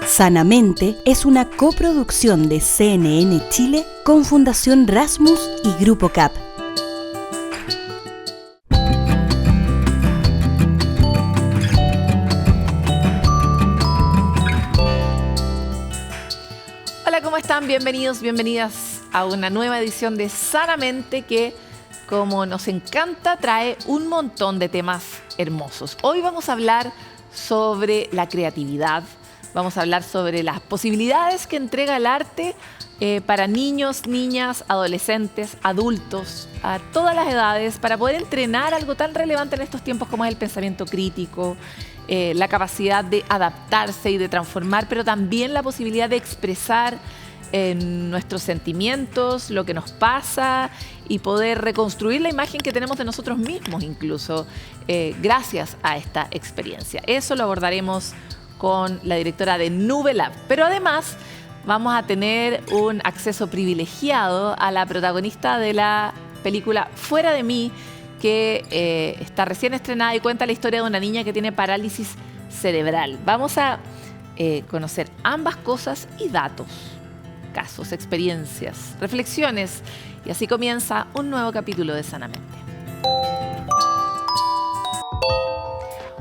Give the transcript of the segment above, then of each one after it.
Sanamente es una coproducción de CNN Chile con Fundación Rasmus y Grupo CAP. Hola, ¿cómo están? Bienvenidos, bienvenidas a una nueva edición de Sanamente que, como nos encanta, trae un montón de temas hermosos. Hoy vamos a hablar sobre la creatividad. Vamos a hablar sobre las posibilidades que entrega el arte para niños, niñas, adolescentes, adultos, a todas las edades, para poder entrenar algo tan relevante en estos tiempos como es el pensamiento crítico, la capacidad de adaptarse y de transformar, pero también la posibilidad de expresar nuestros sentimientos, lo que nos pasa y poder reconstruir la imagen que tenemos de nosotros mismos incluso gracias a esta experiencia. Eso lo abordaremos con la directora de Nube Lab. Pero además vamos a tener un acceso privilegiado a la protagonista de la película Fuera de mí, que está recién estrenada y cuenta la historia de una niña que tiene parálisis cerebral. Vamos a conocer ambas cosas y datos, casos, experiencias, reflexiones. Y así comienza un nuevo capítulo de Sanamente.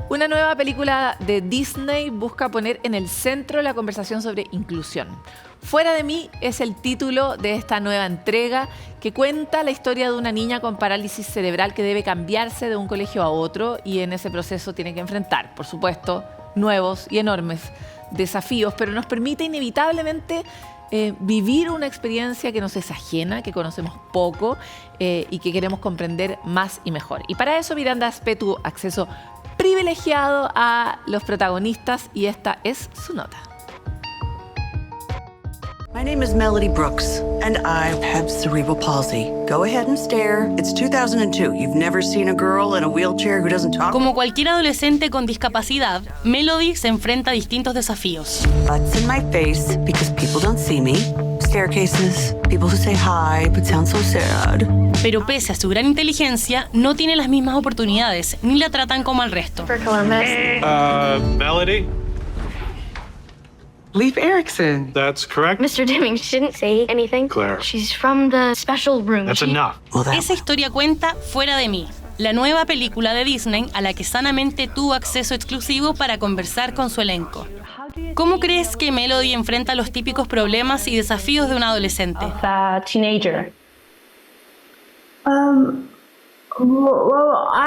Una nueva película de Disney busca poner en el centro la conversación sobre inclusión. Fuera de mí es el título de esta nueva entrega que cuenta la historia de una niña con parálisis cerebral que debe cambiarse de un colegio a otro y en ese proceso tiene que enfrentar, por supuesto, nuevos y enormes desafíos, pero nos permite inevitablemente vivir una experiencia que nos es ajena, que conocemos poco y que queremos comprender más y mejor. Y para eso Miranda Aspe tuvo acceso privilegiado a los protagonistas y esta es su nota. My name is Melody Brooks, and I have cerebral palsy. Go ahead and stare. It's 2002. You've never seen a girl in a wheelchair who doesn't talk. Como cualquier adolescente con discapacidad, Melody se enfrenta a distintos desafíos. Butts in my face because people don't see me. Staircases, people who say hi but sound so sad. Pero pese a su gran inteligencia, no tiene las mismas oportunidades, ni la tratan como al resto. Melody? Leif Erikson. That's correct. Mr. Deming shouldn't say anything. Claire. She's from the special room. That's enough. Esa historia cuenta Fuera de mí, la nueva película de Disney a la que Sanamente tuvo acceso exclusivo para conversar con su elenco. ¿Cómo crees que Melody enfrenta los típicos problemas y desafíos de un adolescente? Teenager.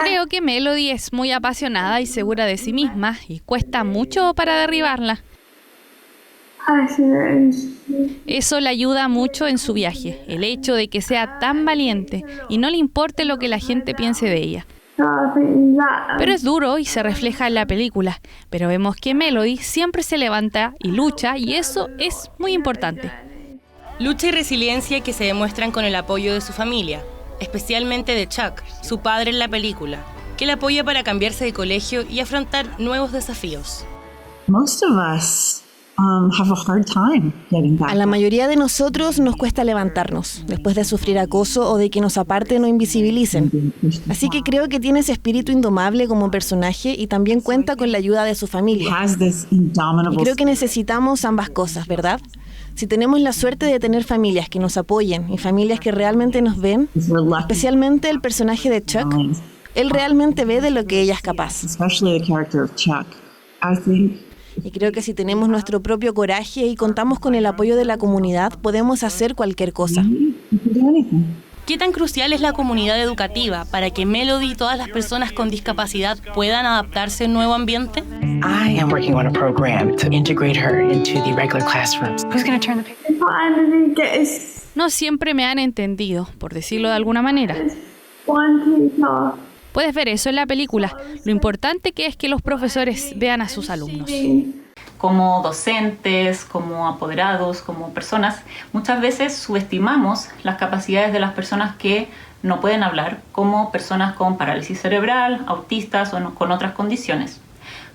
Creo que Melody es muy apasionada y segura de sí misma y cuesta mucho para derribarla. Eso le ayuda mucho en su viaje, el hecho de que sea tan valiente y no le importe lo que la gente piense de ella. Pero es duro y se refleja en la película, pero vemos que Melody siempre se levanta y lucha y eso es muy importante. Lucha y resiliencia que se demuestran con el apoyo de su familia, especialmente de Chuck, su padre en la película, que la apoya para cambiarse de colegio y afrontar nuevos desafíos. Most of us have a hard time getting back. A la mayoría de nosotros nos cuesta levantarnos después de sufrir acoso o de que nos aparten o invisibilicen. Así que creo que tiene ese espíritu indomable como personaje y también cuenta con la ayuda de su familia. Y creo que necesitamos ambas cosas, ¿verdad? Si tenemos la suerte de tener familias que nos apoyen y familias que realmente nos ven, especialmente el personaje de Chuck, él realmente ve de lo que ella es capaz. Y creo que si tenemos nuestro propio coraje y contamos con el apoyo de la comunidad, podemos hacer cualquier cosa. ¿Qué tan crucial es la comunidad educativa para que Melody y todas las personas con discapacidad puedan adaptarse a un nuevo ambiente? I am working on a program to integrate her into the regular classrooms. Who's going to turn the picture? No siempre me han entendido, por decirlo de alguna manera. Puedes ver eso en la película. Lo importante que es que los profesores vean a sus alumnos. Como docentes, como apoderados, como personas, muchas veces subestimamos las capacidades de las personas que no pueden hablar, como personas con parálisis cerebral, autistas o con otras condiciones.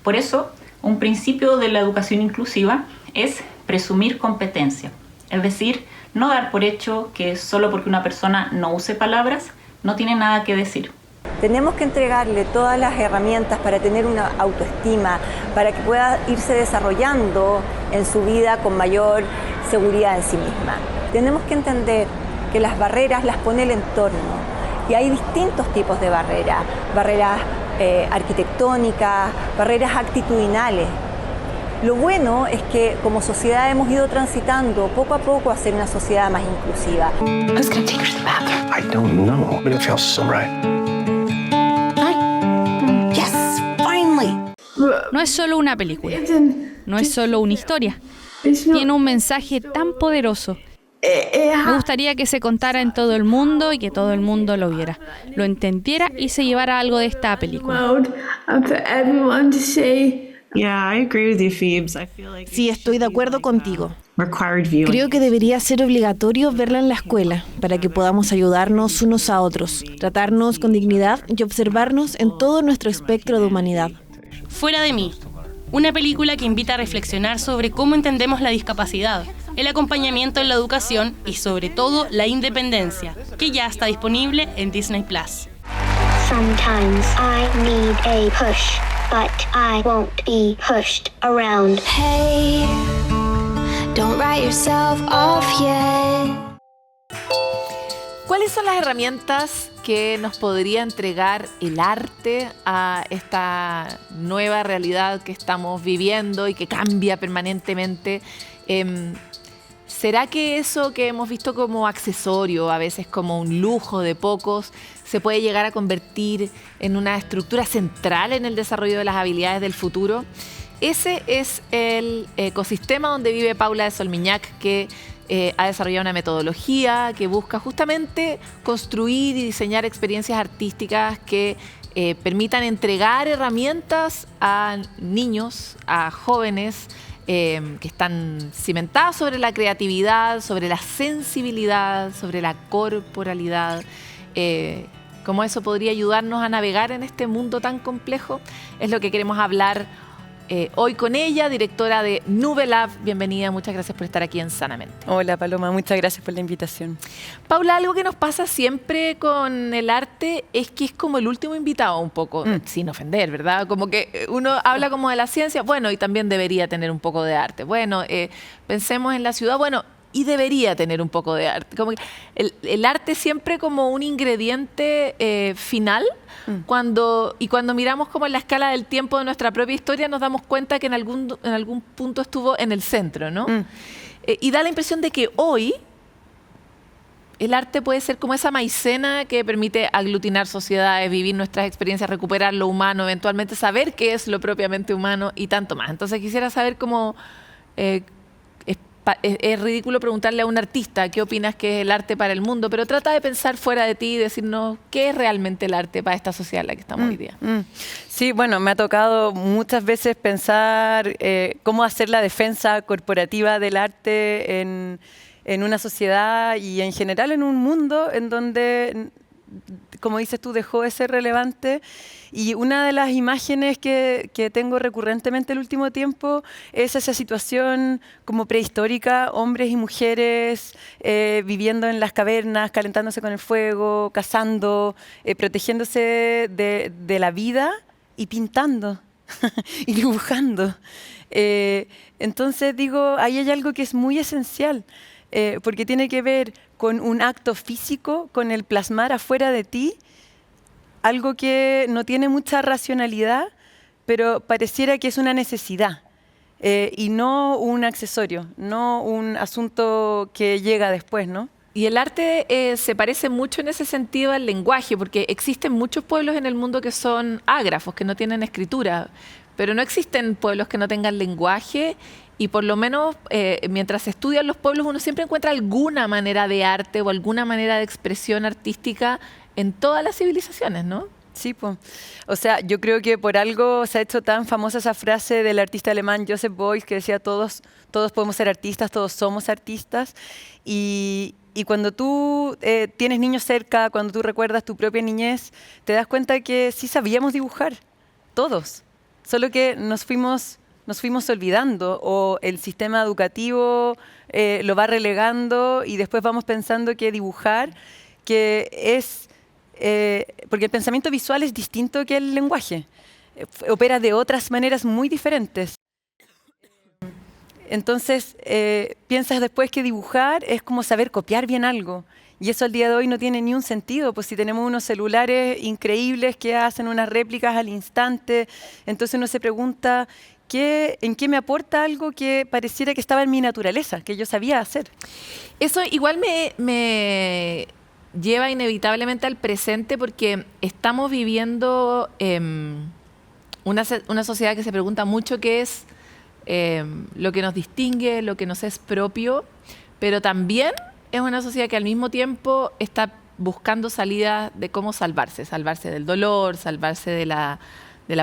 Por eso, un principio de la educación inclusiva es presumir competencia, es decir, no dar por hecho que solo porque una persona no use palabras no tiene nada que decir. Tenemos que entregarle todas las herramientas para tener una autoestima, para que pueda irse desarrollando en su vida con mayor seguridad en sí misma. Tenemos que entender que las barreras las pone el entorno y hay distintos tipos de barreras, barreras arquitectónicas, barreras actitudinales. Lo bueno es que como sociedad hemos ido transitando poco a poco a ser una sociedad más inclusiva. Who's gonna take her to the bathroom? I don't know, but it feels so right. Yes, finally. No es solo una película, no es solo una historia. Tiene un mensaje tan poderoso. Me gustaría que se contara en todo el mundo y que todo el mundo lo viera, lo entendiera y se llevara algo de esta película. Sí, estoy de acuerdo contigo. Creo que debería ser obligatorio verla en la escuela para que podamos ayudarnos unos a otros, tratarnos con dignidad y observarnos en todo nuestro espectro de humanidad. Fuera de mí, una película que invita a reflexionar sobre cómo entendemos la discapacidad, el acompañamiento en la educación y sobre todo la independencia, que ya está disponible en Disney+. Sometimes I need a push, but I won't be pushed around. Hey, don't write yourself off yet. ¿Cuáles son las herramientas que nos podría entregar el arte a esta nueva realidad que estamos viviendo y que cambia permanentemente? ¿Será que eso que hemos visto como accesorio, a veces como un lujo de pocos, se puede llegar a convertir en una estructura central en el desarrollo de las habilidades del futuro? Ese es el ecosistema donde vive Paula de Solmiñac, que ha desarrollado una metodología que busca justamente construir y diseñar experiencias artísticas que permitan entregar herramientas a niños, a jóvenes, que están cimentadas sobre la creatividad, sobre la sensibilidad, sobre la corporalidad. Cómo eso podría ayudarnos a navegar en este mundo tan complejo, es lo que queremos hablar hoy con ella, directora de Nube Lab. Bienvenida, muchas gracias por estar aquí en Sanamente. Hola Paloma, muchas gracias por la invitación. Paula, algo que nos pasa siempre con el arte es que es como el último invitado un poco, sin ofender, ¿verdad? Como que uno habla como de la ciencia, bueno, y también debería tener un poco de arte. Bueno, pensemos en la ciudad, bueno, y debería tener un poco de arte. Como que el arte siempre como un ingrediente final. Cuando miramos como en la escala del tiempo de nuestra propia historia, nos damos cuenta que en algún punto estuvo en el centro, ¿no? Y da la impresión de que hoy el arte puede ser como esa maicena que permite aglutinar sociedades, vivir nuestras experiencias, recuperar lo humano, eventualmente saber qué es lo propiamente humano y tanto más. Entonces quisiera saber cómo... Es ridículo preguntarle a un artista qué opinas que es el arte para el mundo, pero trata de pensar fuera de ti y decirnos qué es realmente el arte para esta sociedad en la que estamos hoy día. Sí, bueno, me ha tocado muchas veces pensar cómo hacer la defensa corporativa del arte en una sociedad y en general en un mundo en donde, como dices tú, dejó de ser relevante. Y una de las imágenes que tengo recurrentemente el último tiempo es esa situación como prehistórica, hombres y mujeres viviendo en las cavernas, calentándose con el fuego, cazando, protegiéndose de la vida y pintando y dibujando. Entonces digo, ahí hay algo que es muy esencial, porque tiene que ver con un acto físico, con el plasmar afuera de ti, algo que no tiene mucha racionalidad, pero pareciera que es una necesidad y no un accesorio, no un asunto que llega después, ¿no? Y el arte se parece mucho en ese sentido al lenguaje, porque existen muchos pueblos en el mundo que son ágrafos, que no tienen escritura, pero no existen pueblos que no tengan lenguaje. Y por lo menos mientras se estudian los pueblos uno siempre encuentra alguna manera de arte o alguna manera de expresión artística en todas las civilizaciones, ¿no? Sí, pues. O sea, yo creo que por algo se ha hecho tan famosa esa frase del artista alemán Joseph Beuys que decía todos podemos ser artistas, todos somos artistas. Y cuando tú tienes niños cerca, cuando tú recuerdas tu propia niñez, te das cuenta que sí sabíamos dibujar, todos. Solo que nos fuimos olvidando o el sistema educativo lo va relegando y después vamos pensando que dibujar, que es... porque el pensamiento visual es distinto que el lenguaje. Opera de otras maneras muy diferentes. Entonces, piensas después que dibujar es como saber copiar bien algo. Y eso al día de hoy no tiene ni un sentido, pues si tenemos unos celulares increíbles que hacen unas réplicas al instante, entonces uno se pregunta, ¿en qué me aporta algo que pareciera que estaba en mi naturaleza, que yo sabía hacer? Eso igual me lleva inevitablemente al presente porque estamos viviendo una sociedad que se pregunta mucho qué es lo que nos distingue, lo que nos es propio, pero también es una sociedad que al mismo tiempo está buscando salidas de cómo salvarse del dolor, salvarse de la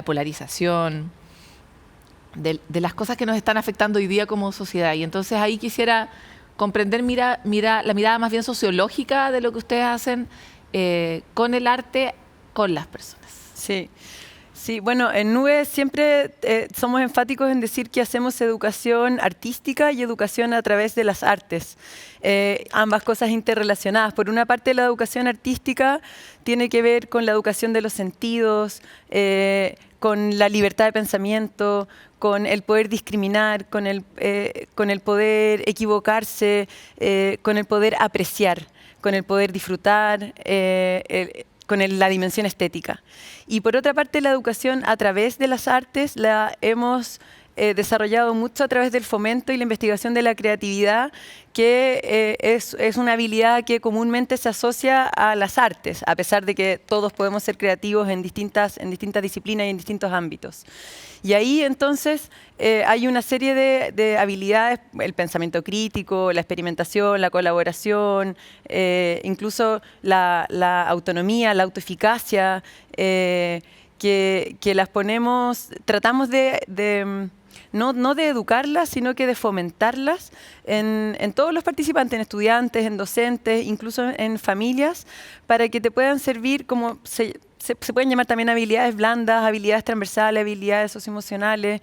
polarización, de las cosas que nos están afectando hoy día como sociedad. Y entonces ahí quisiera comprender la mirada más bien sociológica de lo que ustedes hacen con el arte, con las personas. Sí. Sí, bueno, en Nube siempre somos enfáticos en decir que hacemos educación artística y educación a través de las artes. Ambas cosas interrelacionadas. Por una parte, la educación artística tiene que ver con la educación de los sentidos, con la libertad de pensamiento, con el poder discriminar, con el poder equivocarse, con el poder apreciar, con el poder disfrutar, con la dimensión estética. Y por otra parte, la educación a través de las artes la hemos desarrollado mucho a través del fomento y la investigación de la creatividad, que es una habilidad que comúnmente se asocia a las artes, a pesar de que todos podemos ser creativos en distintas disciplinas y en distintos ámbitos. Y ahí entonces hay una serie de habilidades, el pensamiento crítico, la experimentación, la colaboración, incluso la autonomía, la autoeficacia, que las ponemos, tratamos no de educarlas, sino que de fomentarlas en todos los participantes, en estudiantes, en docentes, incluso en familias, para que te puedan servir como se pueden llamar también habilidades blandas, habilidades transversales, habilidades socioemocionales,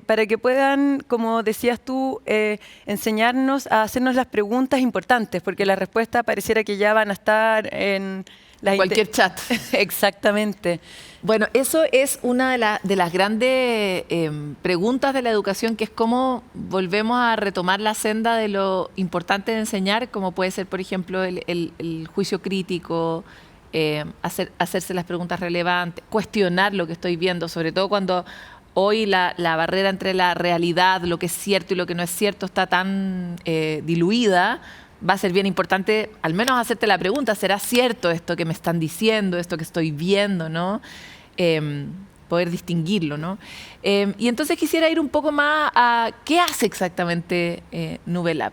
para que puedan, como decías tú, enseñarnos a hacernos las preguntas importantes, porque las respuestas pareciera que ya van a estar en cualquier chat. Exactamente. Bueno, eso es una de las grandes preguntas de la educación, que es cómo volvemos a retomar la senda de lo importante de enseñar, como puede ser, por ejemplo, el juicio crítico, hacerse las preguntas relevantes, cuestionar lo que estoy viendo, sobre todo cuando hoy la barrera entre la realidad, lo que es cierto y lo que no es cierto, está tan diluida. Va a ser bien importante al menos hacerte la pregunta, ¿será cierto esto que me están diciendo, esto que estoy viendo, ¿no? Poder distinguirlo, ¿no? Y entonces quisiera ir un poco más a qué hace exactamente Nube Lab.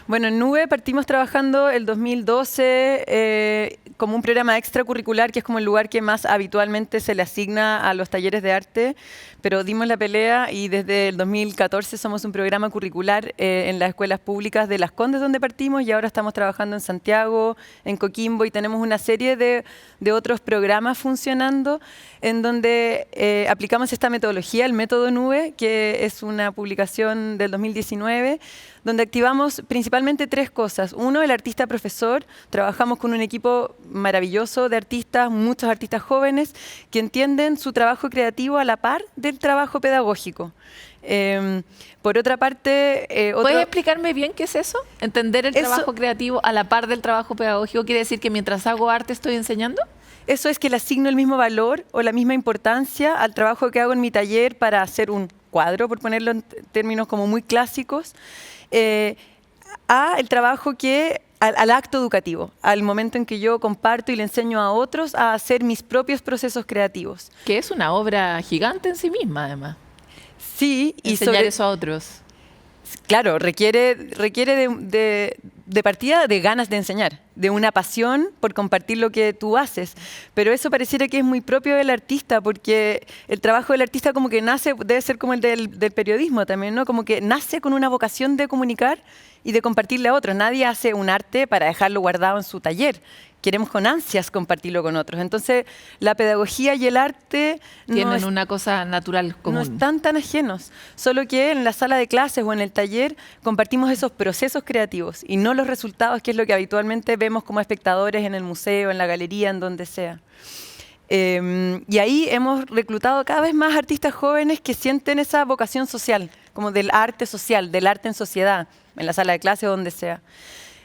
Bueno, en Nube partimos trabajando el 2012 como un programa extracurricular, que es como el lugar que más habitualmente se le asigna a los talleres de arte, pero dimos la pelea y desde el 2014 somos un programa curricular en las escuelas públicas de Las Condes, donde partimos, y ahora estamos trabajando en Santiago, en Coquimbo, y tenemos una serie de otros programas funcionando en donde aplicamos esta metodología, el método Nube, que es una publicación del 2019, donde activamos principalmente tres cosas. Uno, el artista profesor. Trabajamos con un equipo maravilloso de artistas, muchos artistas jóvenes, que entienden su trabajo creativo a la par del trabajo pedagógico. Por otra parte... ¿Puedes explicarme bien qué es eso? ¿Entender el trabajo creativo a la par del trabajo pedagógico quiere decir que mientras hago arte estoy enseñando? Eso es que le asigno el mismo valor o la misma importancia al trabajo que hago en mi taller para hacer un cuadro, por ponerlo en términos como muy clásicos, al trabajo al acto educativo, al momento en que yo comparto y le enseño a otros a hacer mis propios procesos creativos. Que es una obra gigante en sí misma, además. Sí, y enseñar eso a otros. Claro, requiere de partida de ganas de enseñar, de una pasión por compartir lo que tú haces. Pero eso pareciera que es muy propio del artista, porque el trabajo del artista como que nace, debe ser como el del periodismo también, ¿no? Como que nace con una vocación de comunicar y de compartirle a otros. Nadie hace un arte para dejarlo guardado en su taller. Queremos con ansias compartirlo con otros. Entonces, la pedagogía y el arte tienen una cosa natural común. No están tan ajenos, solo que en la sala de clases o en el taller compartimos esos procesos creativos y no los resultados, que es lo que habitualmente vemos como espectadores en el museo, en la galería, en donde sea. Y ahí hemos reclutado cada vez más artistas jóvenes que sienten esa vocación social como del arte social, del arte en sociedad, en la sala de clase o donde sea.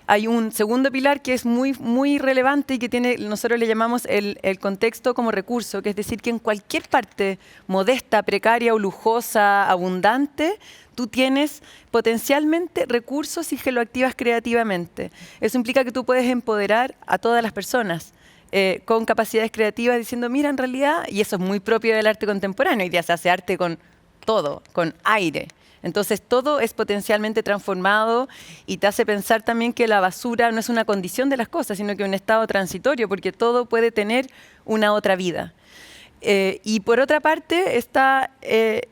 Hay un segundo pilar que es muy, muy relevante y que tiene, nosotros le llamamos el contexto como recurso, que es decir, que en cualquier parte modesta, precaria o lujosa, abundante, tú tienes potencialmente recursos y que lo activas creativamente. Eso implica que tú puedes empoderar a todas las personas con capacidades creativas diciendo, mira, en realidad, y eso es muy propio del arte contemporáneo, hoy día se hace arte con todo, con aire. Entonces todo es potencialmente transformado y te hace pensar también que la basura no es una condición de las cosas, sino que un estado transitorio, porque todo puede tener una otra vida. Y por otra parte está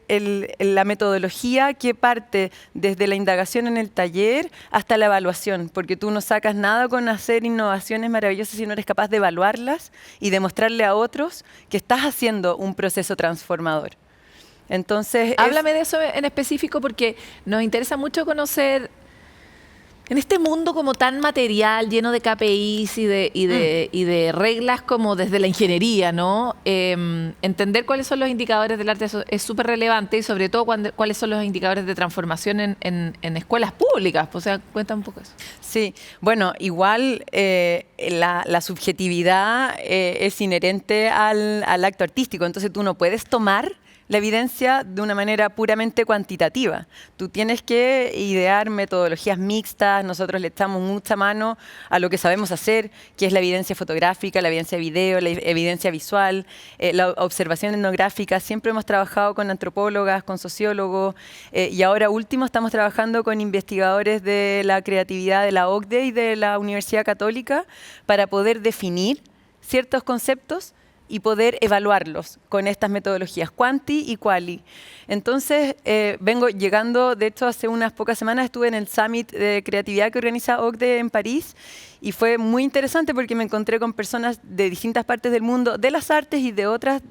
la metodología que parte desde la indagación en el taller hasta la evaluación, porque tú no sacas nada con hacer innovaciones maravillosas si no eres capaz de evaluarlas y demostrarle a otros que estás haciendo un proceso transformador. Entonces, háblame de eso en específico porque nos interesa mucho conocer, en este mundo como tan material, lleno de KPIs y de reglas como desde la ingeniería, ¿no? Entender cuáles son los indicadores del arte es súper relevante y sobre todo cuáles son los indicadores de transformación en escuelas públicas. O sea, cuenta un poco eso. Sí, bueno, igual la subjetividad es inherente al acto artístico, entonces tú no puedes tomar la evidencia de una manera puramente cuantitativa. Tú tienes que idear metodologías mixtas, nosotros le echamos mucha mano a lo que sabemos hacer, que es la evidencia fotográfica, la evidencia de video, la evidencia visual, la observación etnográfica. Siempre hemos trabajado con antropólogas, con sociólogos, y ahora último estamos trabajando con investigadores de la creatividad de la OCDE y de la Universidad Católica para poder definir ciertos conceptos y poder evaluarlos con estas metodologías, quanti y quali. Entonces, vengo llegando, de hecho, hace unas pocas semanas estuve en el Summit de Creatividad que organiza OCDE en París y fue muy interesante porque me encontré con personas de distintas partes del mundo, de las artes y de otras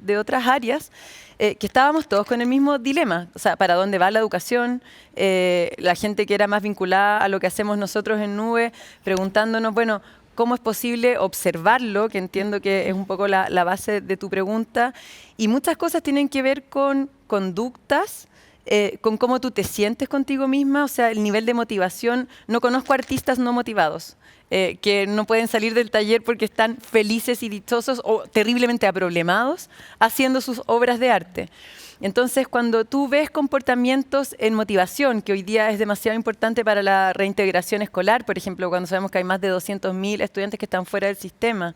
áreas, que estábamos todos con el mismo dilema. O sea, ¿para dónde va la educación? La gente que era más vinculada a lo que hacemos nosotros en Nube, preguntándonos, bueno, ¿cómo es posible observarlo? Que entiendo que es un poco la base de tu pregunta. Y muchas cosas tienen que ver con conductas, con cómo tú te sientes contigo misma, o sea, el nivel de motivación. No conozco artistas no motivados, que no pueden salir del taller porque están felices y dichosos o terriblemente aproblemados haciendo sus obras de arte. Entonces, cuando tú ves comportamientos en motivación, que hoy día es demasiado importante para la reintegración escolar, por ejemplo, cuando sabemos que hay más de 200.000 estudiantes que están fuera del sistema,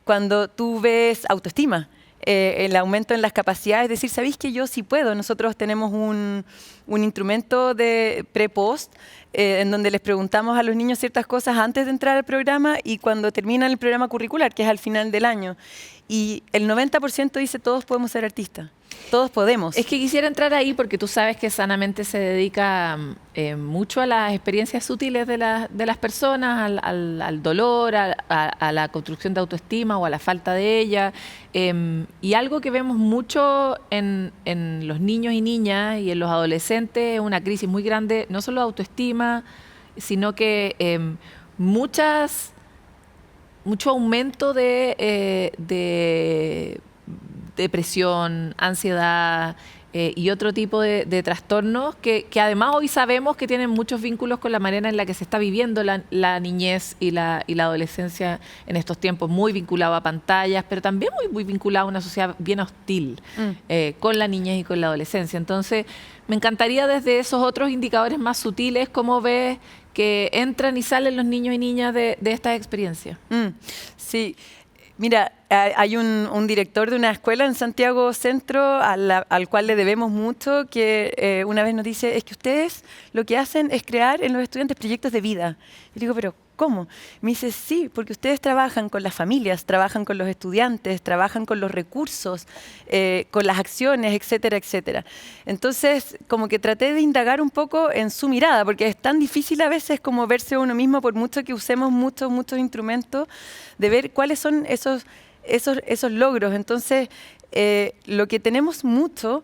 cuando tú ves autoestima, el aumento en las capacidades, decir, ¿sabéis que yo sí puedo? Nosotros tenemos un instrumento de pre-post en donde les preguntamos a los niños ciertas cosas antes de entrar al programa y cuando terminan el programa curricular, que es al final del año. Y el 90% dice, todos podemos ser artistas. Todos podemos. Es que quisiera entrar ahí porque tú sabes que Sanamente se dedica mucho a las experiencias sutiles de las personas, al dolor, a la construcción de autoestima o a la falta de ella. Y algo que vemos mucho en los niños y niñas y en los adolescentes es una crisis muy grande, no solo de autoestima, sino que mucho aumento de depresión, ansiedad y otro tipo de trastornos que además hoy sabemos que tienen muchos vínculos con la manera en la que se está viviendo la niñez y la adolescencia en estos tiempos, muy vinculado a pantallas, pero también muy vinculado a una sociedad bien hostil con la niñez y con la adolescencia. Entonces, me encantaría desde esos otros indicadores más sutiles, cómo ves que entran y salen los niños y niñas de estas experiencias. Sí. Mira, hay un director de una escuela en Santiago Centro al cual le debemos mucho, que una vez nos dice, es que ustedes lo que hacen es crear en los estudiantes proyectos de vida. Y digo, pero ¿cómo? Me dice, sí, porque ustedes trabajan con las familias, trabajan con los estudiantes, trabajan con los recursos, con las acciones, etcétera, etcétera. Entonces, como que traté de indagar un poco en su mirada, porque es tan difícil a veces como verse uno mismo, por mucho que usemos muchos instrumentos, de ver cuáles son esos esos logros. Entonces, lo que tenemos mucho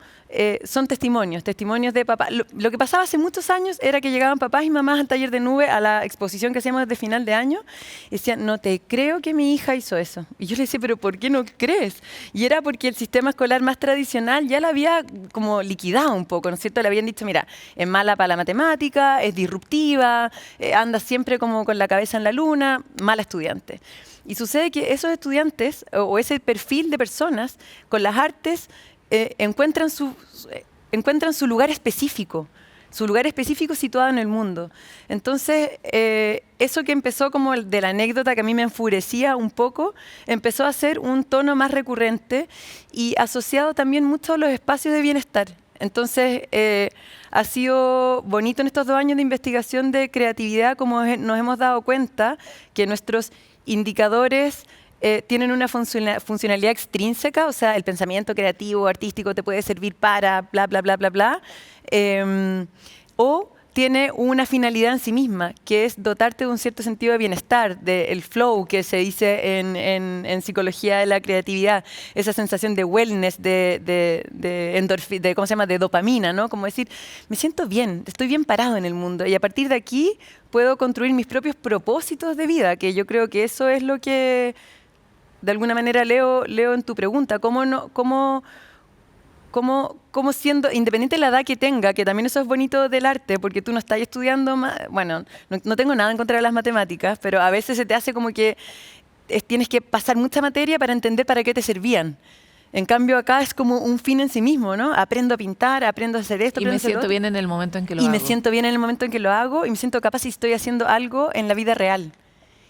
son testimonios de papás. Lo que pasaba hace muchos años era que llegaban papás y mamás al taller de nube, a la exposición que hacíamos de final de año, y decían, no te creo que mi hija hizo eso. Y yo le decía, pero ¿por qué no crees? Y era porque el sistema escolar más tradicional ya la había como liquidado un poco, ¿no es cierto? Le habían dicho, mira, es mala para la matemática, es disruptiva, anda siempre como con la cabeza en la luna, mala estudiante. Y sucede que esos estudiantes o ese perfil de personas con las artes encuentran su lugar específico situado en el mundo. Entonces, eso que empezó como de la anécdota que a mí me enfurecía un poco, empezó a ser un tono más recurrente y asociado también mucho a los espacios de bienestar. Entonces, ha sido bonito en estos 2 años de investigación de creatividad, como nos hemos dado cuenta que nuestros indicadores tienen una funcionalidad extrínseca, o sea, el pensamiento creativo, artístico te puede servir para bla, bla, bla, bla, bla, o tiene una finalidad en sí misma, que es dotarte de un cierto sentido de bienestar, del flow que se dice en psicología de la creatividad, esa sensación de wellness, ¿cómo se llama?, de dopamina, ¿no? Como decir, me siento bien, estoy bien parado en el mundo y a partir de aquí puedo construir mis propios propósitos de vida, que yo creo que eso es lo que de alguna manera leo en tu pregunta, cómo siendo, independiente de la edad que tenga, que también eso es bonito del arte, porque tú no estás estudiando, bueno, no tengo nada en contra de las matemáticas, pero a veces se te hace como que tienes que pasar mucha materia para entender para qué te servían. En cambio, acá es como un fin en sí mismo, ¿no? Aprendo a pintar, aprendo a hacer esto. Y me siento bien en el momento en que lo hago. Y me siento bien en el momento en que lo hago y me siento capaz si estoy haciendo algo en la vida real.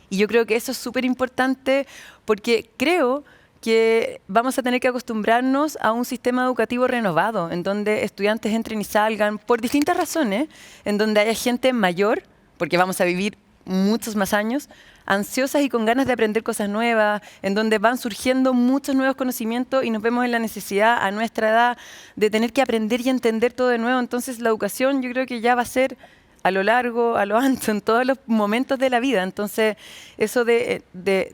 Y yo creo que eso es súper importante porque creo que vamos a tener que acostumbrarnos a un sistema educativo renovado, en donde estudiantes entren y salgan por distintas razones, en donde haya gente mayor, porque vamos a vivir muchos más años, ansiosas y con ganas de aprender cosas nuevas, en donde van surgiendo muchos nuevos conocimientos y nos vemos en la necesidad a nuestra edad de tener que aprender y entender todo de nuevo. Entonces la educación yo creo que ya va a ser a lo largo, a lo ancho, en todos los momentos de la vida. Entonces, eso de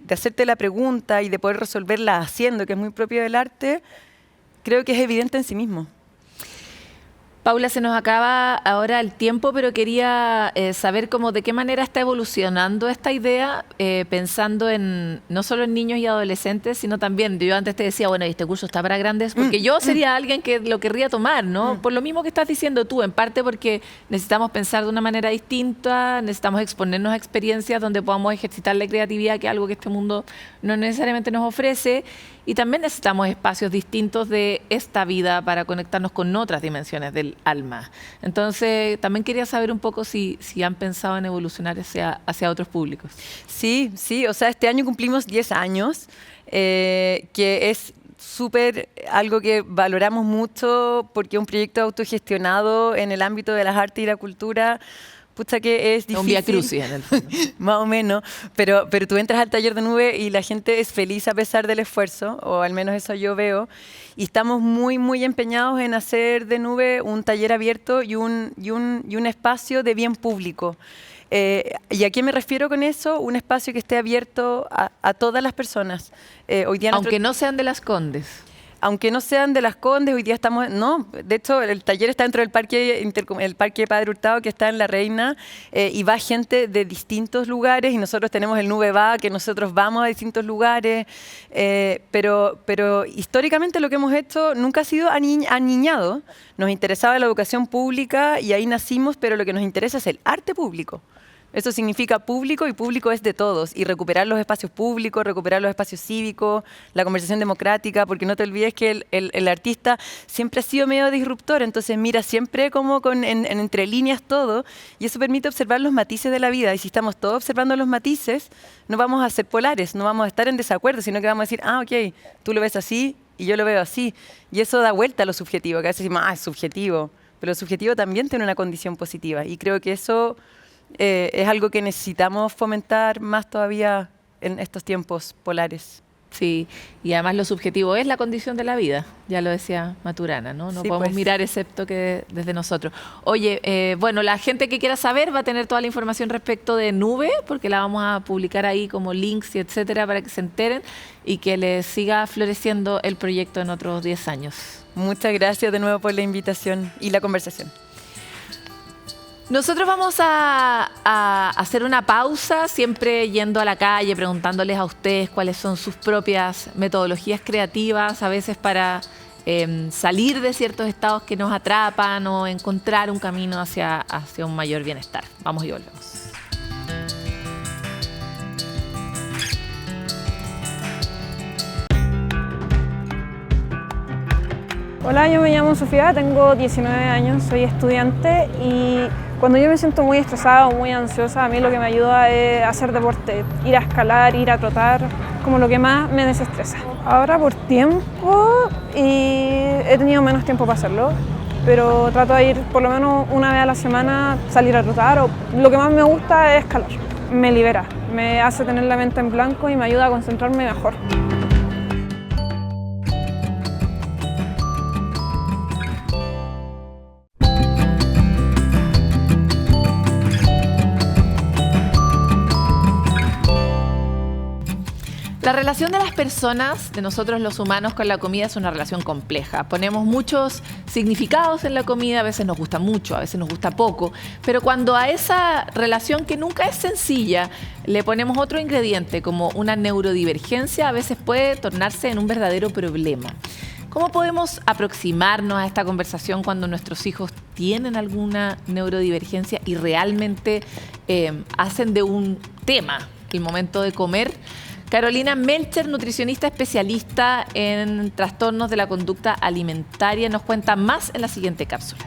hacerte la pregunta y de poder resolverla haciendo, que es muy propio del arte, creo que es evidente en sí mismo. Paula, se nos acaba ahora el tiempo, pero quería saber cómo de qué manera está evolucionando esta idea, pensando en no solo en niños y adolescentes, sino también, yo antes te decía, bueno, este curso está para grandes, porque yo sería alguien que lo querría tomar, ¿no? Por lo mismo que estás diciendo tú, en parte porque necesitamos pensar de una manera distinta, necesitamos exponernos a experiencias donde podamos ejercitar la creatividad, que es algo que este mundo no necesariamente nos ofrece, y también necesitamos espacios distintos de esta vida para conectarnos con otras dimensiones del alma. Entonces, también quería saber un poco si han pensado en evolucionar hacia otros públicos. Sí, o sea, este año cumplimos 10 años, que es súper algo que valoramos mucho porque es un proyecto autogestionado en el ámbito de las artes y la cultura. Pucha que es difícil. Un viacrucis en el fondo. Más o menos, pero tú entras al taller de nube y la gente es feliz a pesar del esfuerzo, o al menos eso yo veo, y estamos muy, muy empeñados en hacer de nube un taller abierto y un espacio de bien público. ¿Y a qué me refiero con eso? Un espacio que esté abierto a todas las personas. Hoy día aunque no sean de Las Condes. Aunque no sean de Las Condes, hoy día estamos... No, de hecho, el taller está dentro del parque Padre Hurtado, que está en La Reina, y va gente de distintos lugares, y nosotros tenemos el Nube Va, que nosotros vamos a distintos lugares, pero históricamente lo que hemos hecho nunca ha sido aniñado. Nos interesaba la educación pública, y ahí nacimos, pero lo que nos interesa es el arte público. Eso significa público, y público es de todos. Y recuperar los espacios públicos, recuperar los espacios cívicos, la conversación democrática, porque no te olvides que el artista siempre ha sido medio disruptor, entonces mira siempre como en entre líneas todo, y eso permite observar los matices de la vida. Y si estamos todos observando los matices, no vamos a ser polares, no vamos a estar en desacuerdo, sino que vamos a decir, ok, tú lo ves así y yo lo veo así. Y eso da vuelta a lo subjetivo, que a veces decimos, es subjetivo. Pero lo subjetivo también tiene una condición positiva. Y creo que eso... es algo que necesitamos fomentar más todavía en estos tiempos polares. Sí, y además lo subjetivo es la condición de la vida, ya lo decía Maturana, ¿no? No Sí, podemos pues. mirar excepto que desde nosotros. Oye, bueno, la gente que quiera saber va a tener toda la información respecto de Nube, porque la vamos a publicar ahí como links y etcétera para que se enteren y que les siga floreciendo el proyecto en otros 10 años. Muchas gracias de nuevo por la invitación y la conversación. Nosotros vamos a hacer una pausa, siempre yendo a la calle, preguntándoles a ustedes cuáles son sus propias metodologías creativas, a veces para salir de ciertos estados que nos atrapan o encontrar un camino hacia un mayor bienestar. Vamos y volvemos. Hola, yo me llamo Sofía, tengo 19 años, soy estudiante y cuando yo me siento muy estresada o muy ansiosa, a mí lo que me ayuda es hacer deporte, ir a escalar, ir a trotar, como lo que más me desestresa. Ahora por tiempo he tenido menos tiempo para hacerlo, pero trato de ir por lo menos una vez a la semana, salir a trotar, o lo que más me gusta es escalar. Me libera, me hace tener la mente en blanco y me ayuda a concentrarme mejor. La relación de las personas, de nosotros los humanos con la comida es una relación compleja. Ponemos muchos significados en la comida, a veces nos gusta mucho, a veces nos gusta poco, pero cuando a esa relación que nunca es sencilla le ponemos otro ingrediente como una neurodivergencia, a veces puede tornarse en un verdadero problema. ¿Cómo podemos aproximarnos a esta conversación cuando nuestros hijos tienen alguna neurodivergencia y realmente hacen de un tema el momento de comer? Carolina Melcher, nutricionista especialista en trastornos de la conducta alimentaria, nos cuenta más en la siguiente cápsula.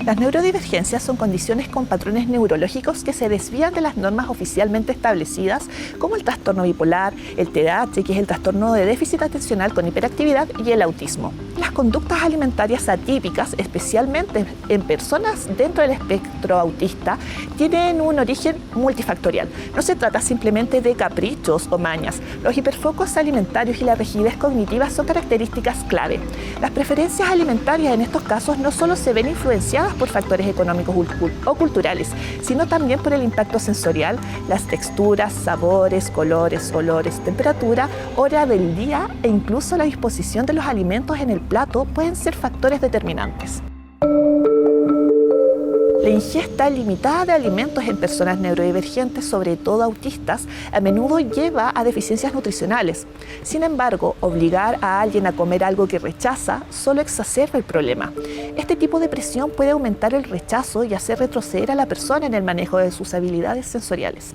Las neurodivergencias son condiciones con patrones neurológicos que se desvían de las normas oficialmente establecidas, como el trastorno bipolar, el TDAH, que es el trastorno de déficit atencional con hiperactividad, y el autismo. Las conductas alimentarias atípicas, especialmente en personas dentro del espectro autista, tienen un origen multifactorial. No se trata simplemente de caprichos o mañas. Los hiperfocos alimentarios y la rigidez cognitiva son características clave. Las preferencias alimentarias en estos casos no solo se ven influenciadas por factores económicos o culturales, sino también por el impacto sensorial, las texturas, sabores, colores, olores, temperatura, hora del día e incluso la disposición de los alimentos en el plato pueden ser factores determinantes. La ingesta limitada de alimentos en personas neurodivergentes, sobre todo autistas, a menudo lleva a deficiencias nutricionales. Sin embargo, obligar a alguien a comer algo que rechaza solo exacerba el problema. Este tipo de presión puede aumentar el rechazo y hacer retroceder a la persona en el manejo de sus habilidades sensoriales.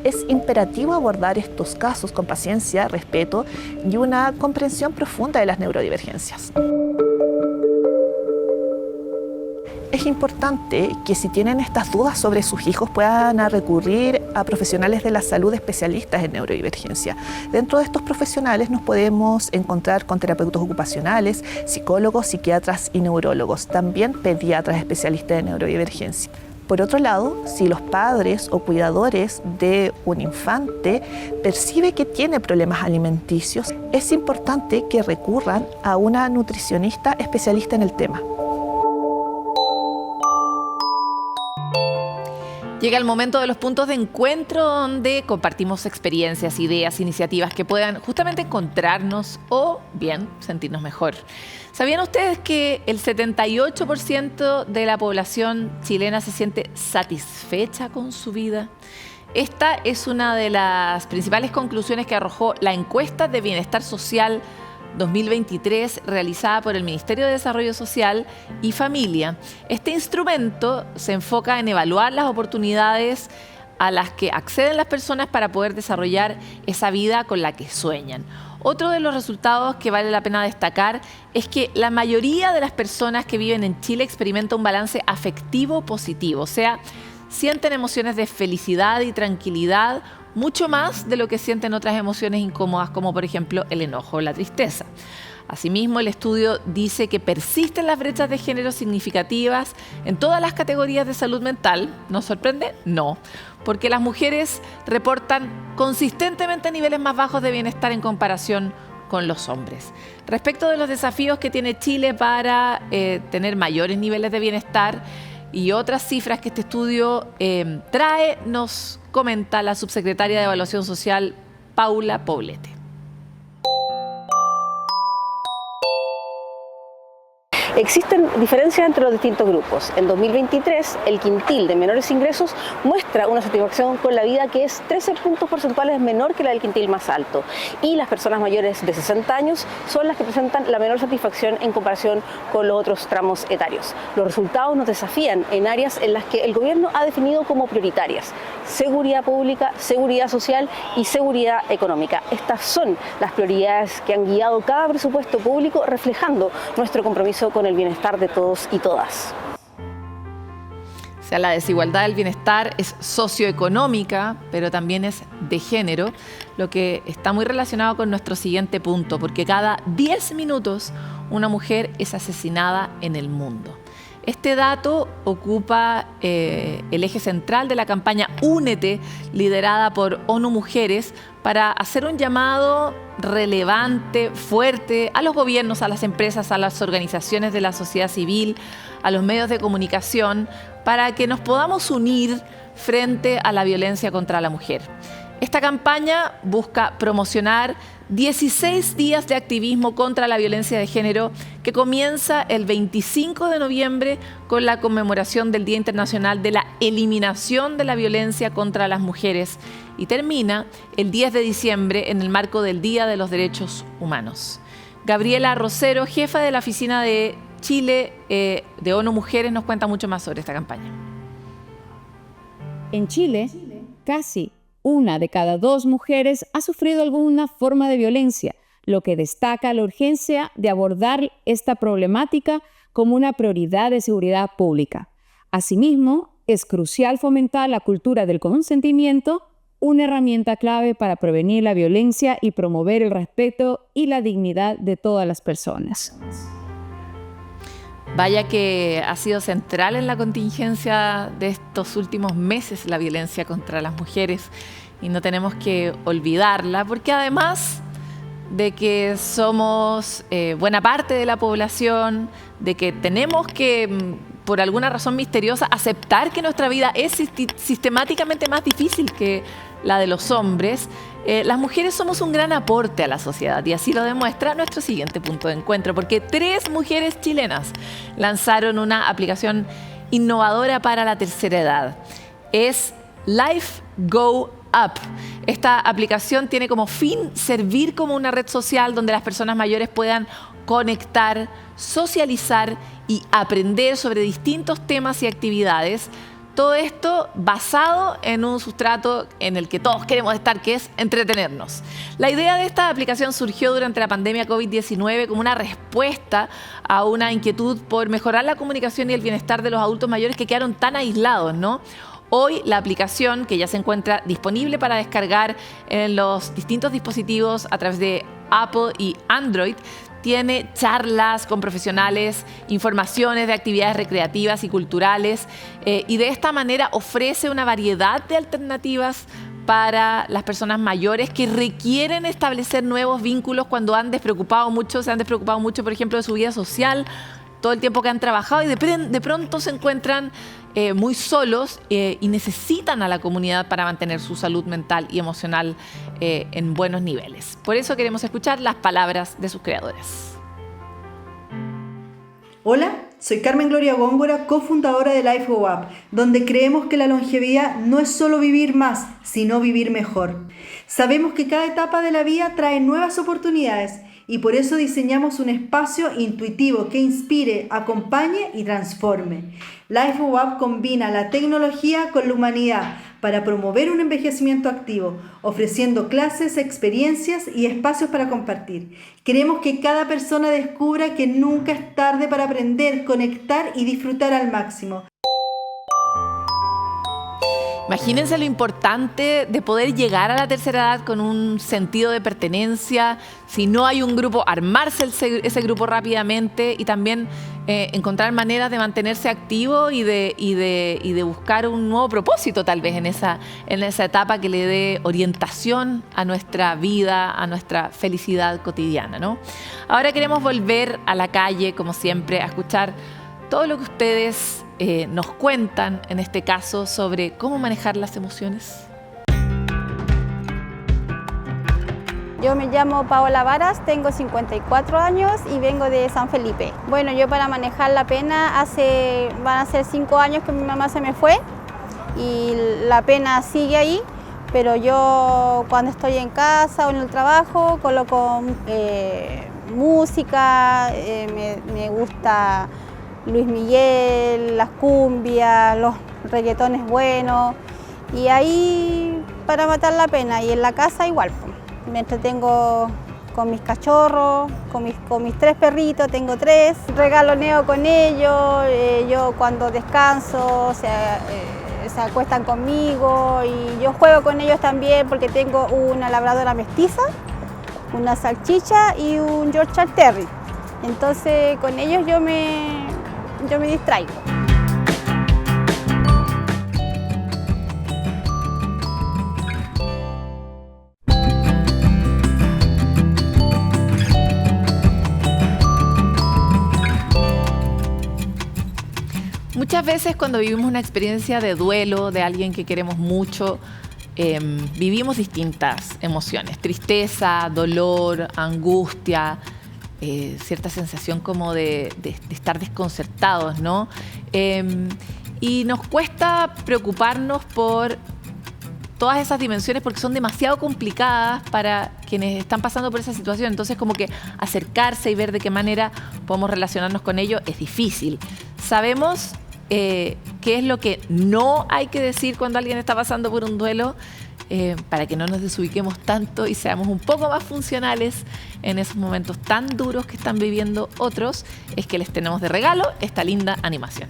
Es imperativo abordar estos casos con paciencia, respeto y una comprensión profunda de las neurodivergencias. Es importante que si tienen estas dudas sobre sus hijos puedan recurrir a profesionales de la salud especialistas en neurodivergencia. Dentro de estos profesionales nos podemos encontrar con terapeutas ocupacionales, psicólogos, psiquiatras y neurólogos, también pediatras especialistas en neurodivergencia. Por otro lado, si los padres o cuidadores de un infante perciben que tiene problemas alimenticios, es importante que recurran a una nutricionista especialista en el tema. Llega el momento de los puntos de encuentro donde compartimos experiencias, ideas, iniciativas que puedan justamente encontrarnos o bien sentirnos mejor. ¿Sabían ustedes que el 78% de la población chilena se siente satisfecha con su vida? Esta es una de las principales conclusiones que arrojó la encuesta de bienestar social 2023 realizada por el Ministerio de Desarrollo Social y Familia. Este instrumento se enfoca en evaluar las oportunidades a las que acceden las personas para poder desarrollar esa vida con la que sueñan. Otro de los resultados que vale la pena destacar es que la mayoría de las personas que viven en Chile experimenta un balance afectivo positivo, o sea, sienten emociones de felicidad y tranquilidad mucho más de lo que sienten otras emociones incómodas, como por ejemplo el enojo o la tristeza. Asimismo, el estudio dice que persisten las brechas de género significativas en todas las categorías de salud mental. ¿Nos sorprende? No. porque las mujeres reportan consistentemente niveles más bajos de bienestar en comparación con los hombres. Respecto de los desafíos que tiene Chile para tener mayores niveles de bienestar y otras cifras que este estudio trae, nos comenta la subsecretaria de Evaluación Social, Paula Poblete. Existen diferencias entre los distintos grupos. En 2023, el quintil de menores ingresos muestra una satisfacción con la vida que es 13 puntos porcentuales menor que la del quintil más alto. Y las personas mayores de 60 años son las que presentan la menor satisfacción en comparación con los otros tramos etarios. Los resultados nos desafían en áreas en las que el gobierno ha definido como prioritarias: seguridad pública, seguridad social y seguridad económica. Estas son las prioridades que han guiado cada presupuesto público, reflejando nuestro compromiso con el bienestar de todos y todas. O sea, la desigualdad del bienestar es socioeconómica, pero también es de género, lo que está muy relacionado con nuestro siguiente punto, porque cada 10 minutos una mujer es asesinada en el mundo. Este dato ocupa el eje central de la campaña Únete, liderada por ONU Mujeres, para hacer un llamado relevante, fuerte, a los gobiernos, a las empresas, a las organizaciones de la sociedad civil, a los medios de comunicación, para que nos podamos unir frente a la violencia contra la mujer. Esta campaña busca promocionar 16 días de activismo contra la violencia de género, que comienza el 25 de noviembre con la conmemoración del Día Internacional de la Eliminación de la Violencia contra las Mujeres y termina el 10 de diciembre en el marco del Día de los Derechos Humanos. Gabriela Rosero, jefa de la oficina de Chile de ONU Mujeres, nos cuenta mucho más sobre esta campaña. En Chile, casi 1 de cada 2 mujeres ha sufrido alguna forma de violencia, lo que destaca la urgencia de abordar esta problemática como una prioridad de seguridad pública. Asimismo, es crucial fomentar la cultura del consentimiento, una herramienta clave para prevenir la violencia y promover el respeto y la dignidad de todas las personas. Vaya que ha sido central en la contingencia de estos últimos meses la violencia contra las mujeres y no tenemos que olvidarla, porque además de que somos buena parte de la población, de que tenemos que, por alguna razón misteriosa, aceptar que nuestra vida es sistemáticamente más difícil que la de los hombres, las mujeres somos un gran aporte a la sociedad y así lo demuestra nuestro siguiente punto de encuentro, porque 3 mujeres chilenas lanzaron una aplicación innovadora para la tercera edad. Es Life Go Up. Esta aplicación tiene como fin servir como una red social donde las personas mayores puedan conectar, socializar y aprender sobre distintos temas y actividades. Todo esto basado en un sustrato en el que todos queremos estar, que es entretenernos. La idea de esta aplicación surgió durante la pandemia COVID-19 como una respuesta a una inquietud por mejorar la comunicación y el bienestar de los adultos mayores que quedaron tan aislados, ¿no? Hoy la aplicación, que ya se encuentra disponible para descargar en los distintos dispositivos a través de Apple y Android, tiene charlas con profesionales, informaciones de actividades recreativas y culturales y de esta manera ofrece una variedad de alternativas para las personas mayores que requieren establecer nuevos vínculos cuando se han despreocupado mucho, por ejemplo, de su vida social, todo el tiempo que han trabajado y de pronto se encuentran muy solos y necesitan a la comunidad para mantener su salud mental y emocional en buenos niveles. Por eso queremos escuchar las palabras de sus creadores. Hola, soy Carmen Gloria Góngora, cofundadora de Life Go Up, donde creemos que la longevidad no es solo vivir más, sino vivir mejor. Sabemos que cada etapa de la vida trae nuevas oportunidades y por eso diseñamos un espacio intuitivo que inspire, acompañe y transforme. Life Go Up combina la tecnología con la humanidad para promover un envejecimiento activo, ofreciendo clases, experiencias y espacios para compartir. Queremos que cada persona descubra que nunca es tarde para aprender, conectar y disfrutar al máximo. Imagínense lo importante de poder llegar a la tercera edad con un sentido de pertenencia. Si no hay un grupo, armarse ese grupo rápidamente y también encontrar maneras de mantenerse activo y de buscar un nuevo propósito tal vez en esa etapa que le dé orientación a nuestra vida, a nuestra felicidad cotidiana, ¿no? Ahora queremos volver a la calle, como siempre, a escuchar todo lo que ustedes nos cuentan, en este caso, sobre cómo manejar las emociones. Yo me llamo Paola Varas, tengo 54 años y vengo de San Felipe. Bueno, yo para manejar la pena van a ser 5 años que mi mamá se me fue y la pena sigue ahí, pero yo cuando estoy en casa o en el trabajo coloco música, me gusta Luis Miguel, las cumbias, los reggaetones buenos y ahí para matar la pena. Y en la casa igual, me entretengo con mis cachorros, con mis 3 perritos, tengo 3, regaloneo con ellos, yo cuando descanso se acuestan conmigo y yo juego con ellos también porque tengo una labradora mestiza, una salchicha y un Yorkshire Terrier. Entonces con ellos yo me distraigo. Muchas veces cuando vivimos una experiencia de duelo de alguien que queremos mucho, vivimos distintas emociones: tristeza, dolor, angustia, cierta sensación como de estar desconcertados, ¿no? Y nos cuesta preocuparnos por todas esas dimensiones porque son demasiado complicadas para quienes están pasando por esa situación. Entonces, como que acercarse y ver de qué manera podemos relacionarnos con ello es difícil. Sabemos qué es lo que no hay que decir cuando alguien está pasando por un duelo, para que no nos desubiquemos tanto y seamos un poco más funcionales en esos momentos tan duros que están viviendo otros, es que les tenemos de regalo esta linda animación.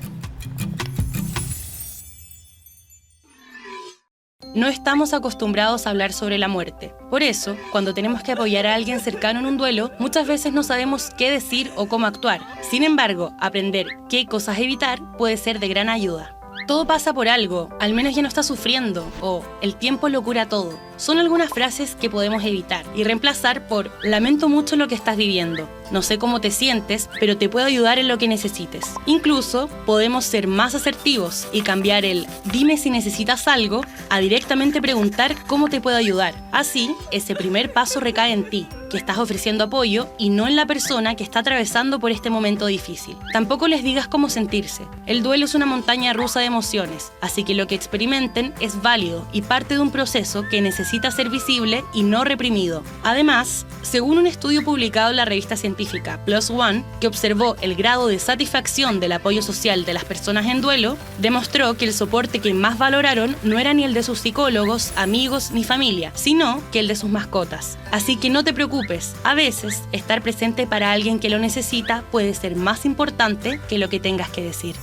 No estamos acostumbrados a hablar sobre la muerte. Por eso, cuando tenemos que apoyar a alguien cercano en un duelo, muchas veces no sabemos qué decir o cómo actuar. Sin embargo, aprender qué cosas evitar puede ser de gran ayuda. Todo pasa por algo, al menos ya no estás sufriendo, o el tiempo lo cura todo. Son algunas frases que podemos evitar y reemplazar por lamento mucho lo que estás viviendo. No sé cómo te sientes, pero te puedo ayudar en lo que necesites. Incluso podemos ser más asertivos y cambiar el dime si necesitas algo a directamente preguntar cómo te puedo ayudar. Así, ese primer paso recae en ti, que estás ofreciendo apoyo y no en la persona que está atravesando por este momento difícil. Tampoco les digas cómo sentirse. El duelo es una montaña rusa de emociones, así que lo que experimenten es válido y parte de un proceso que necesita ser visible y no reprimido. Además, según un estudio publicado en la revista científica PLOS ONE, que observó el grado de satisfacción del apoyo social de las personas en duelo, demostró que el soporte que más valoraron no era ni el de sus psicólogos, amigos ni familia, sino que el de sus mascotas. Así que no te preocupes, a veces estar presente para alguien que lo necesita puede ser más importante que lo que tengas que decir.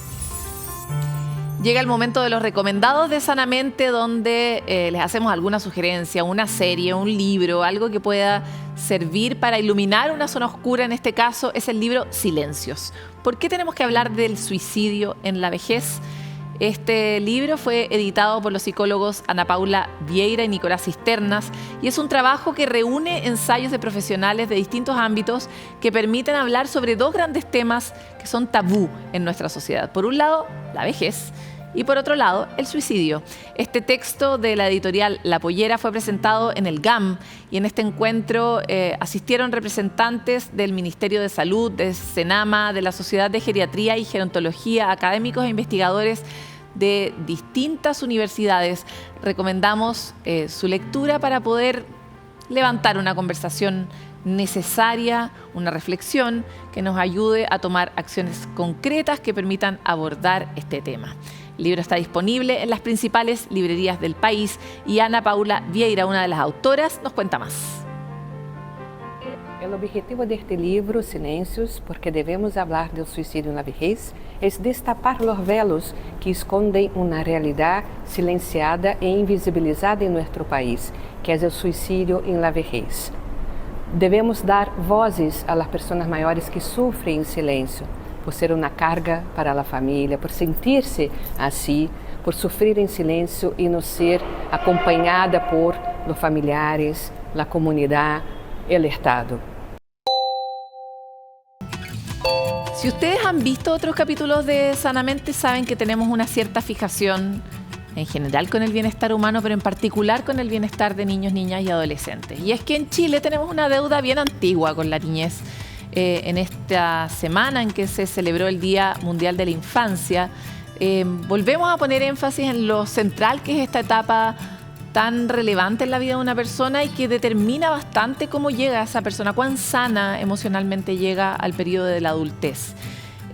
Llega el momento de los recomendados de Sanamente, donde les hacemos alguna sugerencia, una serie, un libro, algo que pueda servir para iluminar una zona oscura. En este caso es el libro Silencios. ¿Por qué tenemos que hablar del suicidio en la vejez? Este libro fue editado por los psicólogos Ana Paula Vieira y Nicolás Cisternas y es un trabajo que reúne ensayos de profesionales de distintos ámbitos que permiten hablar sobre 2 grandes temas que son tabú en nuestra sociedad. Por un lado, la vejez, y por otro lado, el suicidio. Este texto de la editorial La Pollera fue presentado en el GAM y en este encuentro asistieron representantes del Ministerio de Salud, de Senama, de la Sociedad de Geriatría y Gerontología, académicos e investigadores de distintas universidades. Recomendamos su lectura para poder levantar una conversación necesaria, una reflexión que nos ayude a tomar acciones concretas que permitan abordar este tema. El libro está disponible en las principales librerías del país y Ana Paula Vieira, una de las autoras, nos cuenta más. El objetivo de este libro, Silencios, porque debemos hablar del suicidio en la vejez, es destapar los velos que esconden una realidad silenciada e invisibilizada en nuestro país, que es el suicidio en la vejez. Debemos dar voces a las personas mayores que sufren en silencio, por ser una carga para la familia, por sentirse así, por sufrir en silencio y no ser acompañada por los familiares, la comunidad, el Estado. Si ustedes han visto otros capítulos de Sanamente, saben que tenemos una cierta fijación en general con el bienestar humano, pero en particular con el bienestar de niños, niñas y adolescentes. Y es que en Chile tenemos una deuda bien antigua con la niñez. En esta semana en que se celebró el Día Mundial de la Infancia, volvemos a poner énfasis en lo central que es esta etapa tan relevante en la vida de una persona y que determina bastante cómo llega esa persona, cuán sana emocionalmente llega al periodo de la adultez.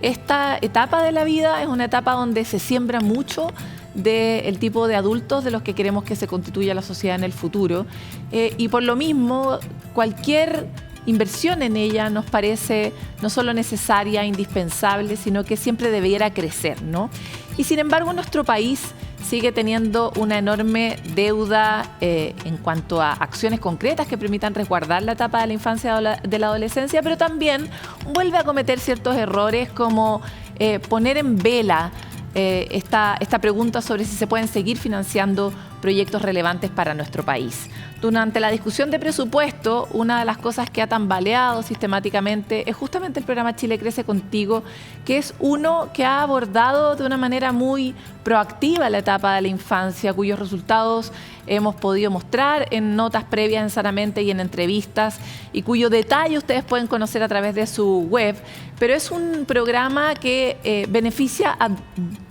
Esta etapa de la vida es una etapa donde se siembra mucho del tipo de adultos de los que queremos que se constituya la sociedad en el futuro, y por lo mismo cualquier inversión en ella nos parece no solo necesaria, indispensable, sino que siempre debiera crecer, ¿no? Y sin embargo nuestro país sigue teniendo una enorme deuda en cuanto a acciones concretas que permitan resguardar la etapa de la infancia o de la adolescencia, pero también vuelve a cometer ciertos errores como poner en vela esta pregunta sobre si se pueden seguir financiando proyectos relevantes para nuestro país. Durante la discusión de presupuesto, una de las cosas que ha tambaleado sistemáticamente es justamente el programa Chile Crece Contigo, que es uno que ha abordado de una manera muy proactiva la etapa de la infancia, cuyos resultados hemos podido mostrar en notas previas en Sanamente y en entrevistas, y cuyo detalle ustedes pueden conocer a través de su web. Pero es un programa que beneficia a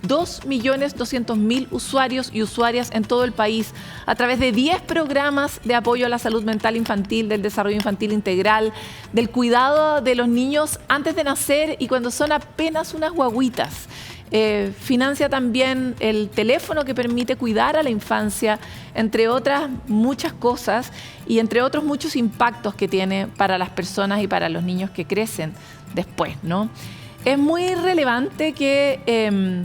2.200.000 usuarios y usuarias en todo el país a través de 10 programas de apoyo a la salud mental infantil, del desarrollo infantil integral, del cuidado de los niños antes de nacer y cuando son apenas unas guaguitas. Financia también el teléfono que permite cuidar a la infancia, entre otras muchas cosas y entre otros muchos impactos que tiene para las personas y para los niños que crecen después, ¿no? Es muy relevante que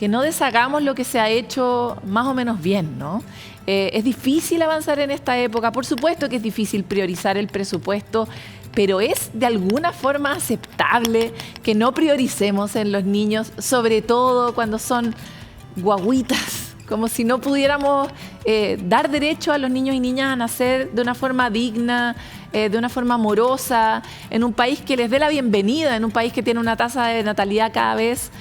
no deshagamos lo que se ha hecho más o menos bien, ¿no? Es difícil avanzar en esta época, por supuesto que es difícil priorizar el presupuesto, pero es de alguna forma aceptable que no prioricemos en los niños, sobre todo cuando son guaguitas, como si no pudiéramos dar derecho a los niños y niñas a nacer de una forma digna, de una forma amorosa, en un país que les dé la bienvenida, en un país que tiene una tasa de natalidad cada vez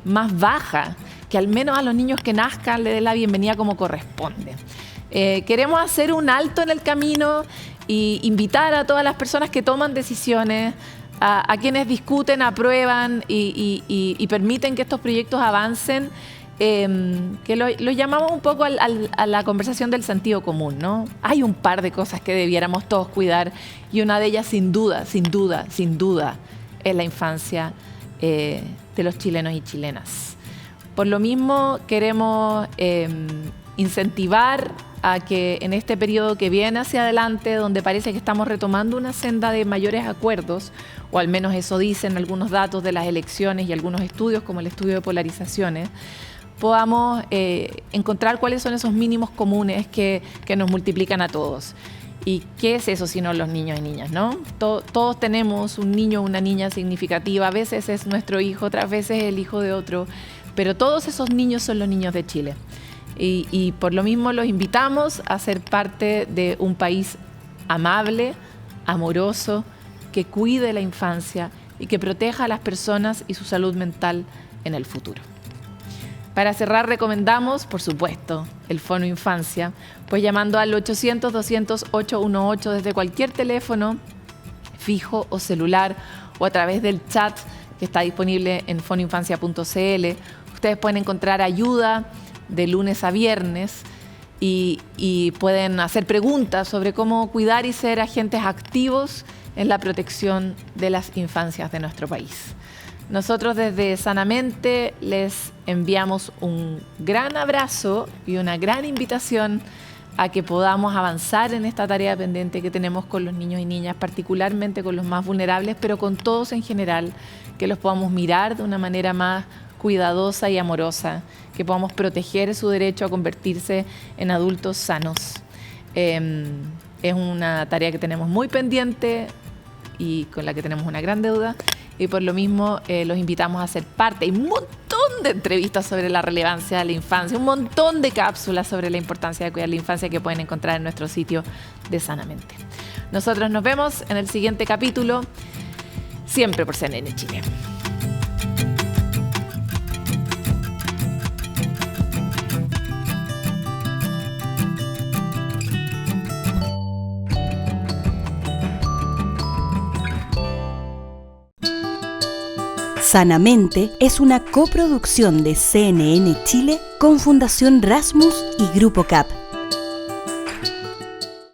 más baja, que al menos a los niños que nazcan le dé la bienvenida como corresponde. Queremos hacer un alto en el camino y invitar a todas las personas que toman decisiones, a quienes discuten, aprueban y permiten que estos proyectos avancen, que lo llamamos un poco a la conversación del sentido común, ¿no? Hay un par de cosas que debiéramos todos cuidar y una de ellas sin duda es la infancia de los chilenos y chilenas. Por lo mismo queremos incentivar a que en este periodo que viene hacia adelante, donde parece que estamos retomando una senda de mayores acuerdos, o al menos eso dicen algunos datos de las elecciones y algunos estudios, como el estudio de polarizaciones, podamos encontrar cuáles son esos mínimos comunes que nos multiplican a todos. ¿Y qué es eso sino los niños y niñas, no? Todos tenemos un niño o una niña significativa, a veces es nuestro hijo, otras veces es el hijo de otro, pero todos esos niños son los niños de Chile. Y por lo mismo los invitamos a ser parte de un país amable, amoroso, que cuide la infancia y que proteja a las personas y su salud mental en el futuro. Para cerrar, recomendamos, por supuesto, el Fono Infancia, pues llamando al 800-200-818 desde cualquier teléfono fijo o celular o a través del chat que está disponible en fonoinfancia.cl. Ustedes pueden encontrar ayuda de lunes a viernes y pueden hacer preguntas sobre cómo cuidar y ser agentes activos en la protección de las infancias de nuestro país. Nosotros desde Sanamente les enviamos un gran abrazo y una gran invitación a que podamos avanzar en esta tarea pendiente que tenemos con los niños y niñas, particularmente con los más vulnerables, pero con todos en general, que los podamos mirar de una manera más cuidadosa y amorosa, que podamos proteger su derecho a convertirse en adultos sanos. Es una tarea que tenemos muy pendiente y con la que tenemos una gran deuda, y por lo mismo los invitamos a ser parte. Hay un montón de entrevistas sobre la relevancia de la infancia, un montón de cápsulas sobre la importancia de cuidar la infancia que pueden encontrar en nuestro sitio de Sanamente. Nosotros nos vemos en el siguiente capítulo, siempre por CNN Chile. Sanamente es una coproducción de CNN Chile con Fundación Rasmus y Grupo CAP.